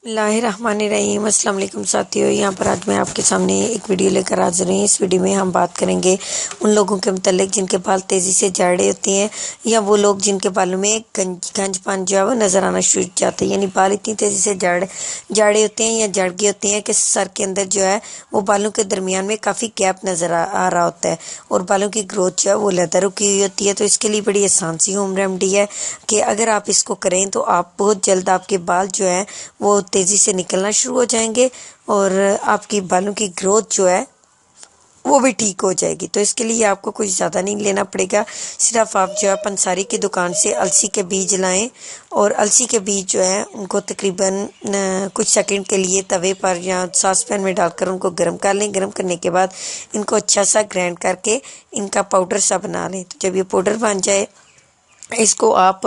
बिस्मिल्लाहिर्रहमानिर्रहीम। अस्सलाम वालेकुम साथियों, यहाँ पर आज मैं आपके सामने एक वीडियो लेकर हाजिर हूँ। इस वीडियो में हम बात करेंगे उन लोगों के मतलब जिनके बाल तेज़ी से झड़ रहे होते हैं या वो लोग जिनके बालों में गंजपन जो है वो नज़र आना शुरू हो जाता है। यानी बाल इतनी तेज़ी से झड़े होते हैं या झड़ गए होते हैं कि सर के अंदर जो है वो बालों के दरमियान में काफ़ी गैप नज़र आ रहा होता है और बालों की ग्रोथ जो है वो लहदा रुकी हुई होती है। तो इसके लिए बड़ी आसान सी होम रेमेडी है कि अगर आप इसको करें तो आप बहुत जल्द आपके बाल जो है वो तेज़ी से निकलना शुरू हो जाएंगे और आपकी बालों की ग्रोथ जो है वो भी ठीक हो जाएगी। तो इसके लिए आपको कुछ ज़्यादा नहीं लेना पड़ेगा। सिर्फ आप जो है पंसारी की दुकान से अलसी के बीज लाएं और अलसी के बीज जो है उनको तकरीबन कुछ सेकंड के लिए तवे पर या सॉस पैन में डालकर उनको गर्म कर लें। गर्म करने के बाद इनको अच्छा सा ग्राइंड करके इनका पाउडर सा बना लें। तो जब ये पाउडर बन जाए इसको आप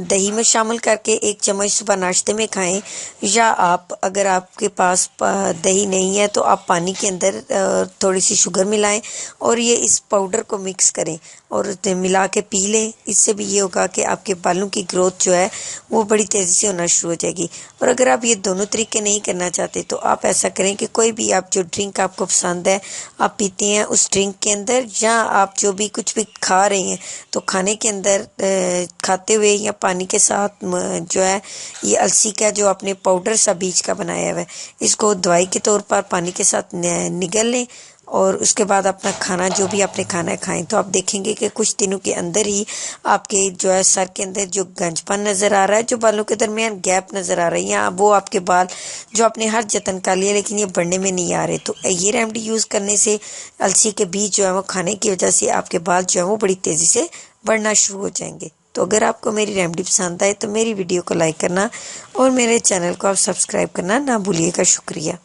दही में शामिल करके 1 चम्मच सुबह नाश्ते में खाएं, या आप अगर आपके पास दही नहीं है तो आप पानी के अंदर थोड़ी सी शुगर मिलाएं और ये इस पाउडर को मिक्स करें और मिला के पी लें। इससे भी ये होगा कि आपके बालों की ग्रोथ जो है वो बड़ी तेज़ी से होना शुरू हो जाएगी। और अगर आप ये दोनों तरीके नहीं करना चाहते तो आप ऐसा करें कि कोई भी आप जो ड्रिंक आपको पसंद है आप पीते हैं उस ड्रिंक के अंदर, या आप जो भी कुछ भी खा रहे हैं तो खाने के अंदर खाते हुए या पानी के साथ जो है ये अलसी का जो आपने पाउडर सा बीज का बनाया हुआ है इसको दवाई के तौर पर पानी के साथ निगल लें और उसके बाद अपना खाना जो भी आपने खाना है खाएं। तो आप देखेंगे कि कुछ दिनों के अंदर ही आपके जो है सर के अंदर जो गंजपन नज़र आ रहा है, जो बालों के दरमियान गैप नज़र आ रहा है, या वो आपके बाल जो आपने हर जतन कर लिया लेकिन ये बढ़ने में नहीं आ रहे। तो ये रेमेडी यूज़ करने से अलसी के बीज जो है वो खाने की वजह से आपके बाल जो है वो बड़ी तेज़ी से बढ़ना शुरू हो जाएंगे। तो अगर आपको मेरी रेमेडी पसंद आए तो मेरी वीडियो को लाइक करना और मेरे चैनल को आप सब्सक्राइब करना ना भूलिएगा। शुक्रिया।